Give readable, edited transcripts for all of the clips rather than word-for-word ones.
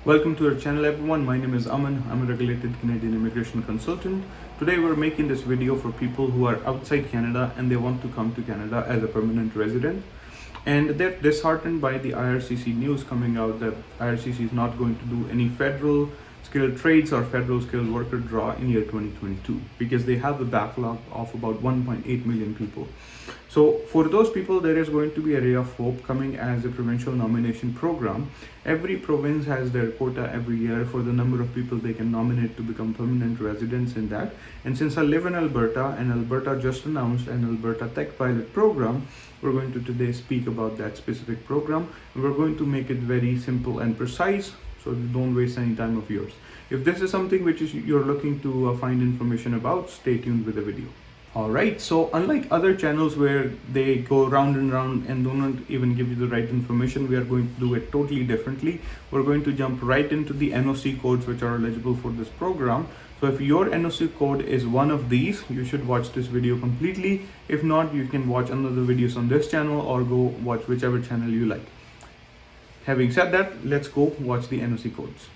Welcome to our channel everyone. My name is Aman. I'm a regulated Canadian immigration consultant. Today we're making this video for people who are outside Canada and they want to come to Canada as a permanent resident. And they're disheartened by the IRCC news coming out that IRCC is not going to do any federal skilled trades or federal skilled worker draw in year 2022 because they have a backlog of about 1.8 million people. So for those people, there is going to be a ray of hope coming as a provincial nomination program. Every province has their quota every year for the number of people they can nominate to become permanent residents in that. And since I live in Alberta and Alberta just announced an Alberta Tech pilot program, we're going to today speak about that specific program. And we're going to make it very simple and precise so don't waste any time of yours. If this is something which you're looking to find information about, stay tuned with the video. Alright, so unlike other channels where they go round and round and do not even give you the right information, we are going to do it totally differently. We're going to jump right into the NOC codes which are eligible for this program. So if your NOC code is one of these, you should watch this video completely. If not, you can watch another videos on this channel or go watch whichever channel you like. Having said that, let's go watch the NOC codes.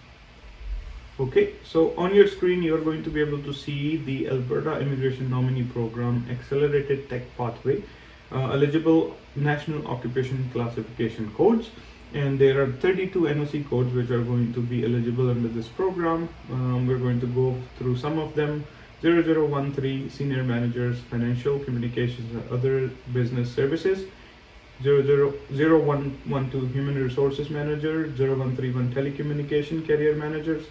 Okay, so on your screen, you're going to be able to see the Alberta Immigration Nominee Program Accelerated Tech Pathway, eligible National Occupation Classification codes. And there are 32 NOC codes which are going to be eligible under this program. We're going to go through some of them. 0013 Senior Managers, Financial Communications and Other Business Services. 0112 Human Resources Manager, 0131 Telecommunication Career Managers,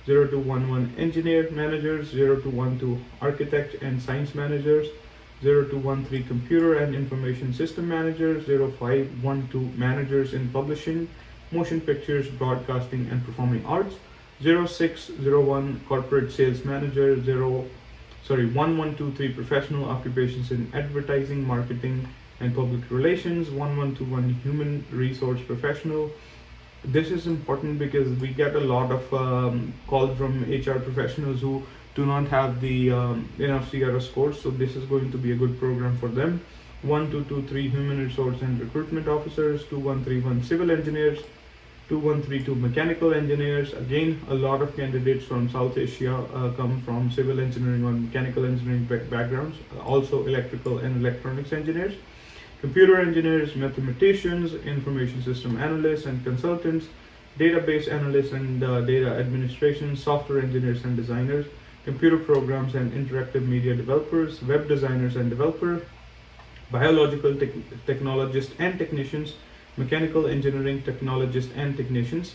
0211 Engineer Managers, 0212 Architect and Science Managers, 0213 Computer and Information System Managers, 0512 Managers in Publishing, Motion Pictures, Broadcasting and Performing Arts, 0601 Corporate Sales Manager, 1123 Professional Occupations in Advertising, Marketing and Public Relations, 1121 Human Resource Professional. This is important because we get a lot of calls from HR professionals who do not have the enough CRS scores, so this is going to be a good program for them. 1223 Human Resource and Recruitment Officers, 2131 Civil Engineers, 2132 Mechanical Engineers. Again, a lot of candidates from South Asia come from civil engineering or mechanical engineering backgrounds, also electrical and electronics engineers. Computer engineers, mathematicians, information system analysts and consultants, database analysts and data administration, software engineers and designers, computer programs and interactive media developers, web designers and developers, biological technologists and technicians, mechanical engineering technologists and technicians,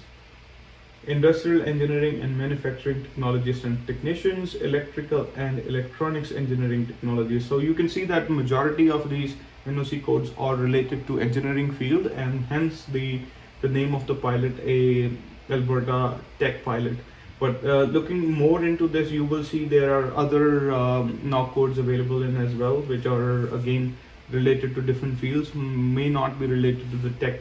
industrial engineering and manufacturing technologists and technicians, electrical and electronics engineering technologists. So you can see that majority of these NOC codes are related to engineering field, and hence the name of the pilot, a Alberta Tech pilot. But looking more into this, you will see there are other NOC codes available in as well, which are again related to different fields, may not be related to the tech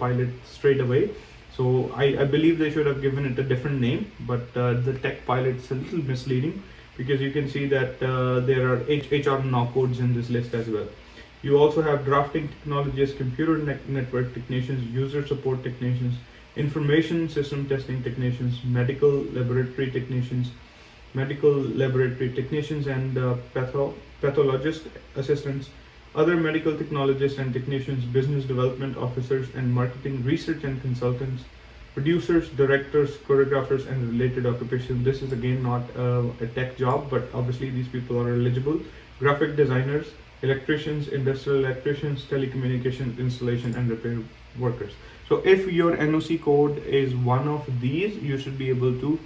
pilot straight away. So I believe they should have given it a different name, but the tech pilot is a little misleading because you can see that there are HR NOC codes in this list as well. You also have drafting technologists, computer network technicians, user support technicians, information system testing technicians, medical laboratory technicians, and pathologist assistants, other medical technologists and technicians, business development officers and marketing research and consultants, producers, directors, choreographers and related occupations. This is again not a tech job, but obviously these people are eligible. Graphic designers, electricians, industrial electricians, telecommunications, installation and repair workers. So if your NOC code is one of these, you should be able to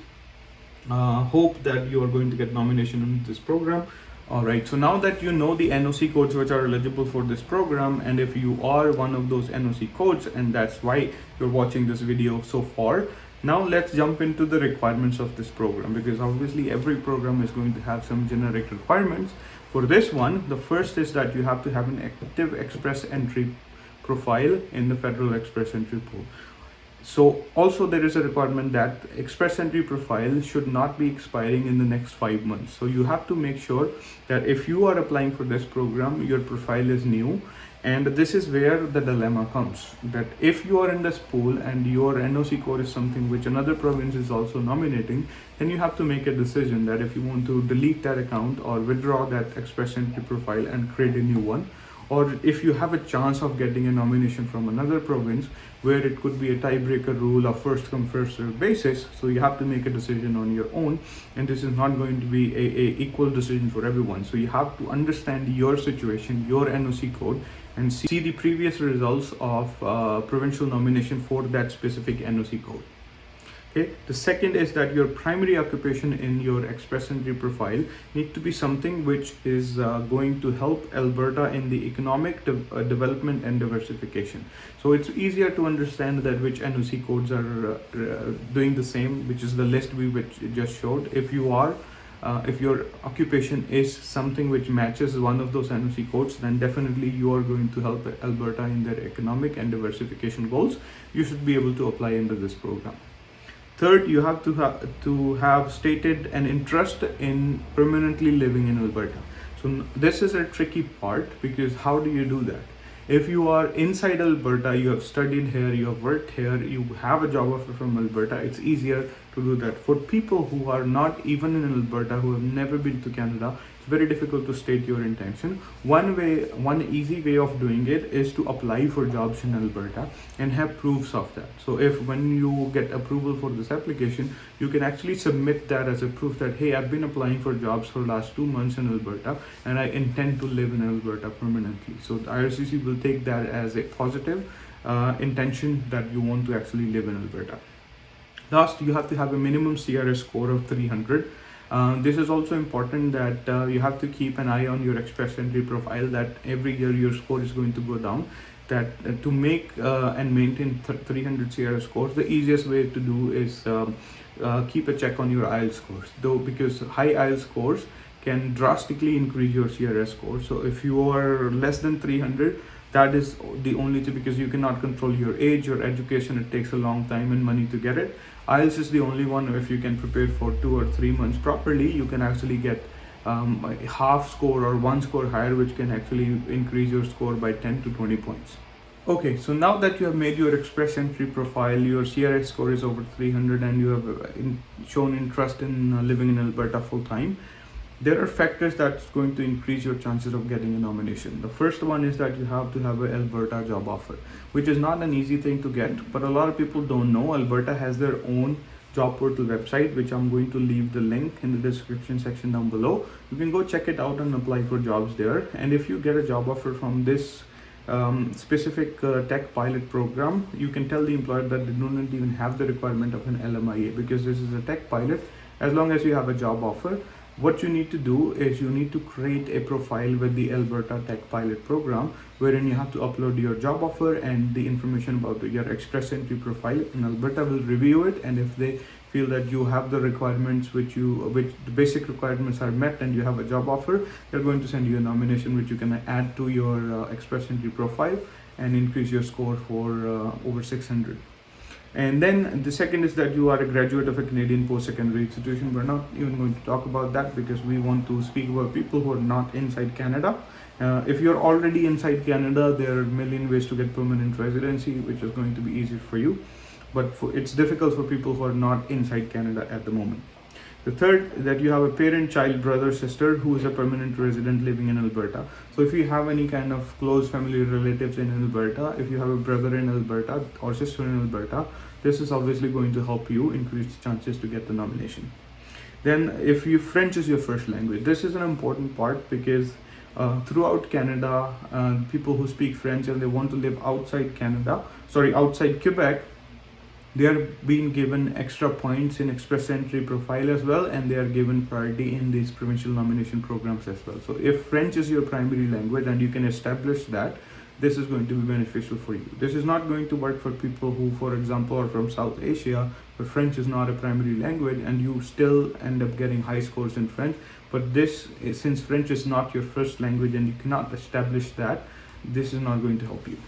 hope that you are going to get nomination in this program. Alright, so now that you know the NOC codes which are eligible for this program, and if you are one of those NOC codes, and that's why you're watching this video so far, now let's jump into the requirements of this program, because obviously every program is going to have some generic requirements. For this one, the first is that you have to have an active express entry profile in the federal express entry pool. So also there is a requirement that express entry profile should not be expiring in the next 5 months. So you have to make sure that if you are applying for this program, your profile is new And this is where the dilemma comes, that if you are in this pool and your NOC code is something which another province is also nominating, then you have to make a decision that if you want to delete that account or withdraw that express entry profile and create a new one, or if you have a chance of getting a nomination from another province where it could be a tiebreaker rule of first come first served basis. So you have to make a decision on your own, and this is not going to be a equal decision for everyone. So you have to understand your situation, your NOC code, and see the previous results of provincial nomination for that specific NOC code. Okay. The second is that your primary occupation in your express entry profile need to be something which is going to help Alberta in the economic development and diversification. So it's easier to understand that which NOC codes are doing the same, which is the list we just showed. If your occupation is something which matches one of those NOC codes, then definitely you are going to help Alberta in their economic and diversification goals. You should be able to apply into this program. Third, you have to have stated an interest in permanently living in Alberta. So this is a tricky part, because how do you do that? If you are inside Alberta, you have studied here, you have worked here, you have a job offer from Alberta, it's easier to do that. For people who are not even in Alberta, who have never been to Canada, it's very difficult to state your intention. One easy way of doing it is to apply for jobs in Alberta and have proofs of that. So if when you get approval for this application, you can actually submit that as a proof that, hey, I've been applying for jobs for the last 2 months in Alberta and I intend to live in Alberta permanently. So the IRCC will take that as a positive intention that you want to actually live in Alberta. Last, you have to have a minimum CRS score of 300. This is also important that you have to keep an eye on your express entry profile, that every year your score is going to go down. That to make and maintain 300 CRS scores, the easiest way to do is keep a check on your IELTS scores, though, because high IELTS scores can drastically increase your CRS score. So if you are less than 300, that is the only thing, because you cannot control your age, your education, it takes a long time and money to get it. IELTS is the only one. If you can prepare for 2 or 3 months properly, you can actually get a half score or 1 score higher, which can actually increase your score by 10 to 20 points. Okay, so now that you have made your express entry profile, your CRS score is over 300, and you have shown interest in living in Alberta full time, there are factors that's going to increase your chances of getting a nomination. The first one is that you have to have an Alberta job offer, which is not an easy thing to get, but a lot of people don't know. Alberta has their own job portal website, which I'm going to leave the link in the description section down below. You can go check it out and apply for jobs there. And if you get a job offer from this specific tech pilot program, you can tell the employer that they don't even have the requirement of an LMIA, because this is a tech pilot. As long as you have a job offer, what you need to do is you need to create a profile with the Alberta Tech Pilot program, wherein you have to upload your job offer and the information about your express entry profile, and Alberta will review it, and if they feel that you have the requirements which the basic requirements are met and you have a job offer, they're going to send you a nomination which you can add to your express entry profile and increase your score for over 600. And then the second is that you are a graduate of a Canadian post-secondary institution. We're not even going to talk about that, because we want to speak about people who are not inside Canada. If you're already inside Canada, there are a million ways to get permanent residency, which is going to be easier for you. But it's difficult for people who are not inside Canada at the moment. The third, that you have a parent, child, brother, sister who is a permanent resident living in Alberta. So if you have any kind of close family relatives in Alberta, if you have a brother in Alberta or sister in Alberta, this is obviously going to help you increase chances to get the nomination. Then if French is your first language, this is an important part, because throughout Canada, people who speak French and they want to live outside Quebec, they are being given extra points in express entry profile as well, and they are given priority in these provincial nomination programs as well. So if French is your primary language and you can establish that, this is going to be beneficial for you. This is not going to work for people who, for example, are from South Asia, where French is not a primary language, and you still end up getting high scores in French. But this, since French is not your first language and you cannot establish that, this is not going to help you.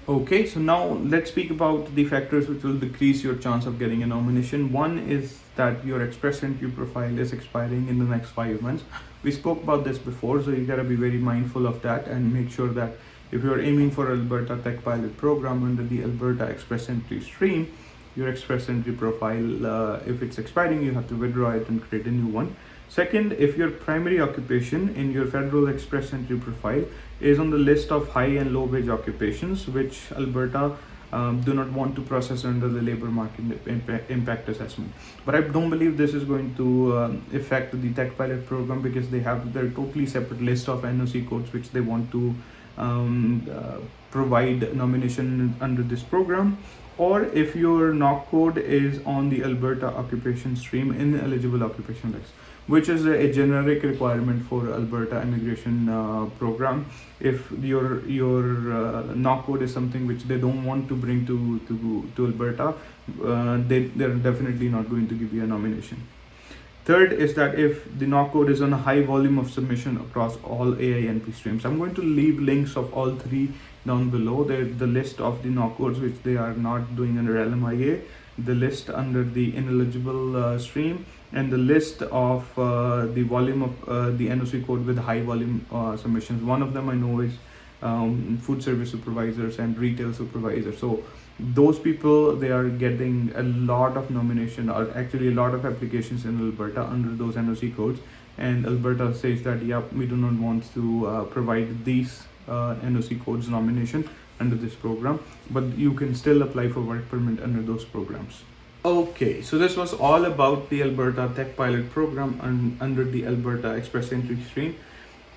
Okay, so now let's speak about the factors which will decrease your chance of getting a nomination. One is that your express entry profile is expiring in the next 5 months. We spoke about this before, so you gotta be very mindful of that and make sure that If you're aiming for Alberta Tech Pilot Program under the Alberta Express Entry stream, your Express Entry profile, if it's expiring, you have to withdraw it and create a new one. Second, if your primary occupation in your federal Express Entry profile is on the list of high and low wage occupations, which Alberta do not want to process under the labor market impact assessment. But I don't believe this is going to affect the Tech Pilot program, because they have their totally separate list of NOC codes which they want to provide nomination under this program. Or if your NOC code is on the Alberta occupation stream ineligible occupation list, which is a generic requirement for Alberta immigration program. If your NOC code is something which they don't want to bring to Alberta, they're definitely not going to give you a nomination. Third is that if the NOC code is on a high volume of submission across all AINP streams. I'm going to leave links of all three down below. The list of the NOC codes which they are not doing under LMIA, the list under the ineligible stream, and the list of the volume of the NOC code with high volume submissions. One of them I know is food service supervisors and retail supervisors. So those people, they are getting a lot of nomination, or actually a lot of applications in Alberta under those NOC codes, and Alberta says that we do not want to provide these NOC codes nomination under this program, but you can still apply for work permit under those programs. Okay, so this was all about the Alberta Tech Pilot program under the Alberta Express Entry stream.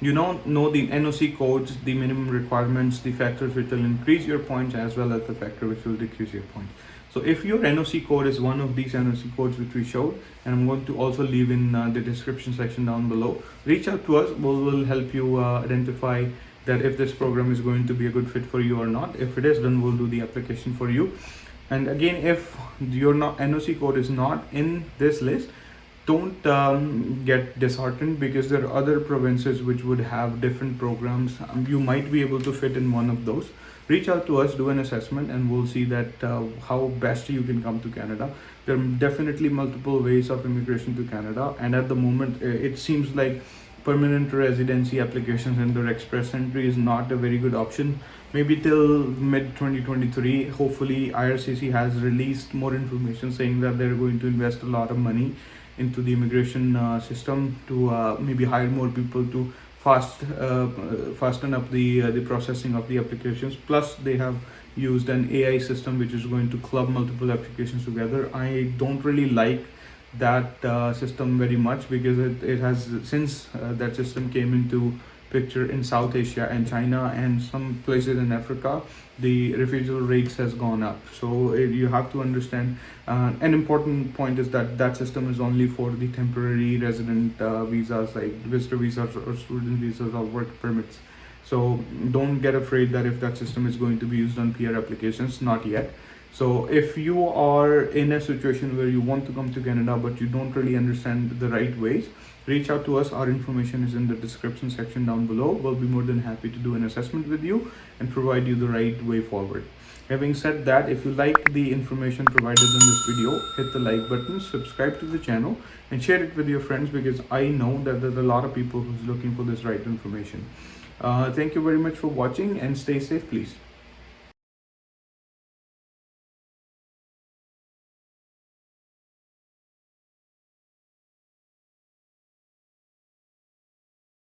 You know the NOC codes, the minimum requirements, the factors which will increase your points, as well as the factor which will decrease your points. So if your NOC code is one of these NOC codes which we showed, and I'm going to also leave in the description section down below, reach out to us. We'll help you identify that if this program is going to be a good fit for you or not. If it is, then we'll do the application for you. And again, if your NOC code is not in this list, don't get disheartened, because there are other provinces which would have different programs. You might be able to fit in one of those. Reach out to us, do an assessment, and we'll see that how best you can come to Canada. There are definitely multiple ways of immigration to Canada, and at the moment it seems like permanent residency applications under Express Entry is not a very good option. Maybe till mid 2023, hopefully IRCC has released more information saying that they're going to invest a lot of money into the immigration system to maybe hire more people to fasten up the processing of the applications. Plus they have used an AI system which is going to club multiple applications together. I don't really like that system very much, because it has, since that system came into picture in South Asia and China and some places in Africa, the refusal rates has gone up. So you have to understand, an important point is that system is only for the temporary resident visas, like visitor visas or student visas or work permits. So don't get afraid that if that system is going to be used on PR applications, not yet. So if you are in a situation where you want to come to Canada but you don't really understand the right ways, reach out to us. Our information is in the description section down below. We'll be more than happy to do an assessment with you and provide you the right way forward. Having said that, if you like the information provided in this video, hit the like button, subscribe to the channel, and share it with your friends, because I know that there's a lot of people who's looking for this right information. Thank you very much for watching, and stay safe, please.